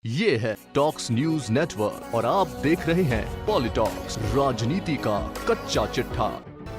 ये है talks news network और आप देख रहे हैं पॉलिटॉक्स, राजनीति का कच्चा चिट्ठा।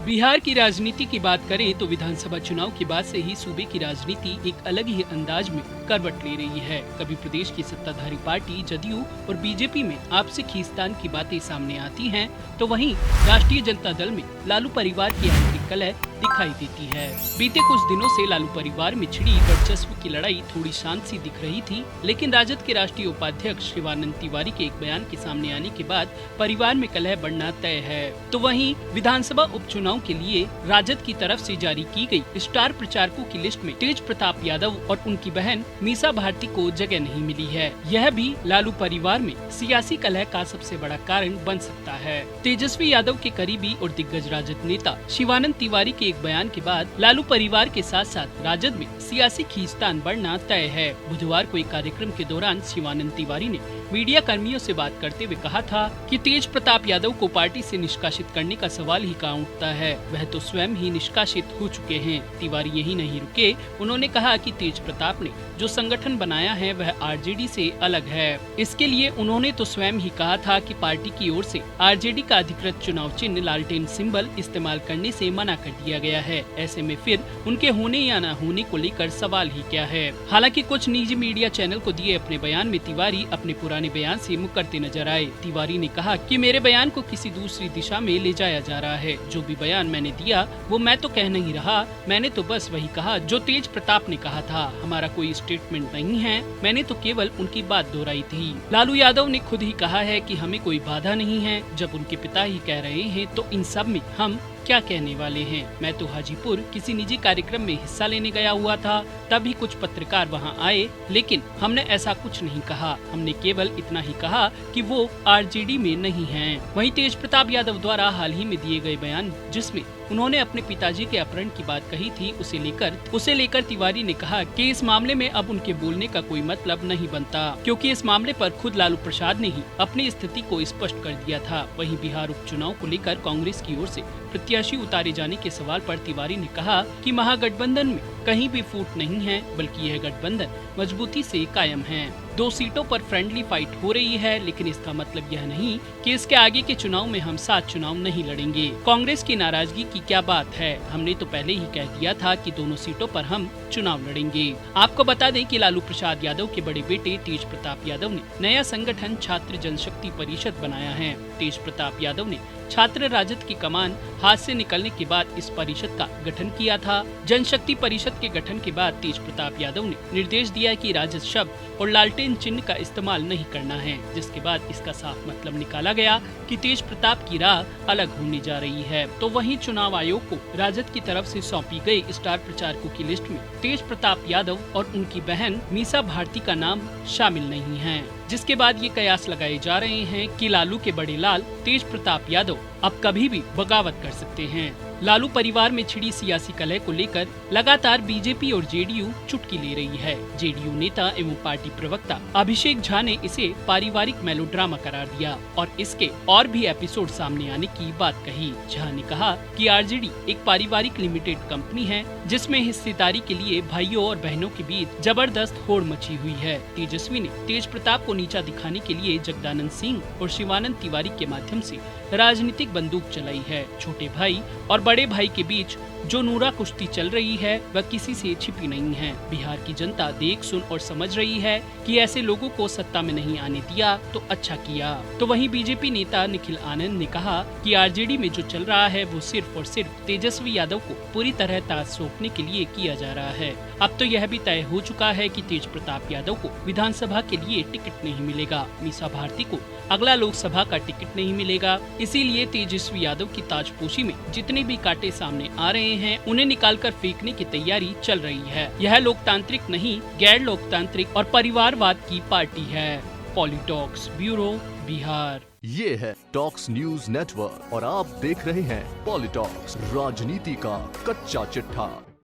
बिहार की राजनीति की बात करें तो विधानसभा चुनाव के बाद से ही सूबे की राजनीति एक अलग ही अंदाज में करवट ले रही है। कभी प्रदेश की सत्ताधारी पार्टी जदयू और बीजेपी में आपसी खींचतान की बातें सामने आती हैं, तो वहीं राष्ट्रीय जनता दल में लालू परिवार की आंतरिक कलह दिखाई देती है। बीते कुछ दिनों से लालू परिवार में छिड़ी वर्चस्व की लड़ाई थोड़ी शांत सी दिख रही थी, लेकिन राजद के राष्ट्रीय उपाध्यक्ष शिवानंद तिवारी के एक बयान के सामने आने के बाद परिवार में कलह बढ़ना तय है। तो वहीं विधानसभा उपचुनाव के लिए राजद की तरफ से जारी की गई स्टार प्रचारकों की लिस्ट में तेज प्रताप यादव और उनकी बहन मीसा भारती को जगह नहीं मिली है। यह भी लालू परिवार में सियासी कलह का सबसे बड़ा कारण बन सकता है। तेजस्वी यादव के करीबी और दिग्गज राजद नेता शिवानंद तिवारी के एक बयान के बाद लालू परिवार के साथ साथ राजद में सियासी खींचतान बढ़ना तय है। बुधवार को एक कार्यक्रम के दौरान शिवानंद तिवारी ने मीडिया कर्मियों से बात करते हुए कहा था कि तेज प्रताप यादव को पार्टी से निष्कासित करने का सवाल ही कहाँ उठता है, वह तो स्वयं ही निष्कासित हो चुके हैं। तिवारी यही नहीं रुके, उन्होंने कहा कि तेज प्रताप ने जो संगठन बनाया है वह आरजेडी से अलग है। इसके लिए उन्होंने तो स्वयं ही कहा था कि पार्टी की ओर से आरजेडी का अधिकृत चुनाव चिन्ह लालटेन सिंबल इस्तेमाल करने से मना कर दिया गया है। ऐसे में फिर उनके होने या न होने को लेकर सवाल ही क्या है। हालांकि कुछ निजी मीडिया चैनल को दिए अपने बयान में तिवारी अपने पुराने बयान से मुकरते नजर आए। तिवारी ने कहा कि मेरे बयान को किसी दूसरी दिशा में ले जाया जा रहा है। जो भी बयान मैंने दिया वो मैं तो कह नहीं रहा, मैंने तो बस वही कहा जो तेज प्रताप ने कहा था। हमारा कोई स्टेटमेंट नहीं है, मैंने तो केवल उनकी बात दोहराई थी। लालू यादव ने खुद ही कहा है कि हमें कोई बाधा नहीं है। जब उनके पिता ही कह रहे हैं तो इन सब में हम क्या कहने वाले हैं। मैं तो हाजीपुर किसी निजी कार्यक्रम में हिस्सा लेने गया हुआ था, तभी कुछ पत्रकार वहां आए, लेकिन हमने ऐसा कुछ नहीं कहा। हमने केवल इतना ही कहा कि वो आरजेडी में नहीं हैं। वहीं तेज प्रताप यादव द्वारा हाल ही में दिए गए बयान जिसमें उन्होंने अपने पिताजी के अपहरण की बात कही थी, उसे लेकर तिवारी ने कहा कि इस मामले में अब उनके बोलने का कोई मतलब नहीं बनता, क्योंकि इस मामले पर खुद लालू प्रसाद ने ही अपनी स्थिति को स्पष्ट कर दिया था। वहीं बिहार उपचुनाव को लेकर कांग्रेस की ओर से प्रत्याशी उतारे जाने के सवाल पर तिवारी ने कहा कि महागठबंधन में कहीं भी फूट नहीं है, बल्कि यह गठबंधन मजबूती से कायम है। 2 सीटों पर फ्रेंडली फाइट हो रही है, लेकिन इसका मतलब यह नहीं कि इसके आगे के चुनाव में हम साथ चुनाव नहीं लड़ेंगे। कांग्रेस की नाराजगी की क्या बात है, हमने तो पहले ही कह दिया था कि दोनों सीटों पर हम चुनाव लड़ेंगे। आपको बता दें कि लालू प्रसाद यादव के बड़े बेटे तेज प्रताप यादव ने नया संगठन छात्र जनशक्ति परिषद बनाया है। तेज प्रताप यादव ने छात्र राजद की कमान हाथ से निकलने के बाद इस परिषद का गठन किया था। जनशक्ति परिषद के गठन के बाद तेज प्रताप यादव ने निर्देश दिया कि राजद शब्द और लालटेन चिन्ह का इस्तेमाल नहीं करना है, जिसके बाद इसका साफ मतलब निकाला गया कि तेज प्रताप की राह अलग होने जा रही है। तो वहीं चुनाव आयोग को राजद की तरफ से सौंपी गई स्टार प्रचारकों की लिस्ट में तेज प्रताप यादव और उनकी बहन मीसा भारती का नाम शामिल नहीं है, जिसके बाद ये कयास लगाए जा रहे हैं कि लालू के बड़े लाल तेज प्रताप यादव अब कभी भी बगावत कर सकते हैं। लालू परिवार में छिड़ी सियासी कलह को लेकर लगातार बीजेपी और जेडीयू चुटकी ले रही है। जेडीयू नेता एवं पार्टी प्रवक्ता अभिषेक झा ने इसे पारिवारिक मेलोड्रामा करार दिया और इसके और भी एपिसोड सामने आने की बात कही। झा ने कहा कि आरजेडी एक पारिवारिक लिमिटेड कंपनी है, जिसमें हिस्सेदारी के लिए भाइयों और बहनों के बीच जबरदस्त होड़ मची हुई है। तेजस्वी ने तेज प्रताप को नीचा दिखाने के लिए जगदानंद सिंह और शिवानंद तिवारी के माध्यम से राजनीतिक बंदूक चलाई है। छोटे भाई और बड़े भाई के बीच जो नूरा कुश्ती चल रही है वह किसी से छिपी नहीं है। बिहार की जनता देख सुन और समझ रही है कि ऐसे लोगों को सत्ता में नहीं आने दिया तो अच्छा किया। तो वहीं बीजेपी नेता निखिल आनंद ने कहा कि आरजेडी में जो चल रहा है वो सिर्फ और सिर्फ तेजस्वी यादव को पूरी तरह ताज सौंपने के लिए किया जा रहा है। अब तो यह भी तय हो चुका है कि तेज प्रताप यादव को विधानसभा के लिए टिकट नहीं मिलेगा, मीसा भारती को अगला लोकसभा का टिकट नहीं मिलेगा। इसीलिए तेजस्वी यादव की ताजपोशी में जितने भी कांटे सामने आ रहे हैं उन्हें निकालकर फेंकने की तैयारी चल रही है। यह लोकतांत्रिक नहीं, गैर लोकतांत्रिक और परिवारवाद की पार्टी है। पॉलिटॉक्स ब्यूरो, बिहार। ये है टॉक्स न्यूज नेटवर्क और आप देख रहे हैं पॉलिटॉक्स, राजनीति का कच्चा चिट्ठा।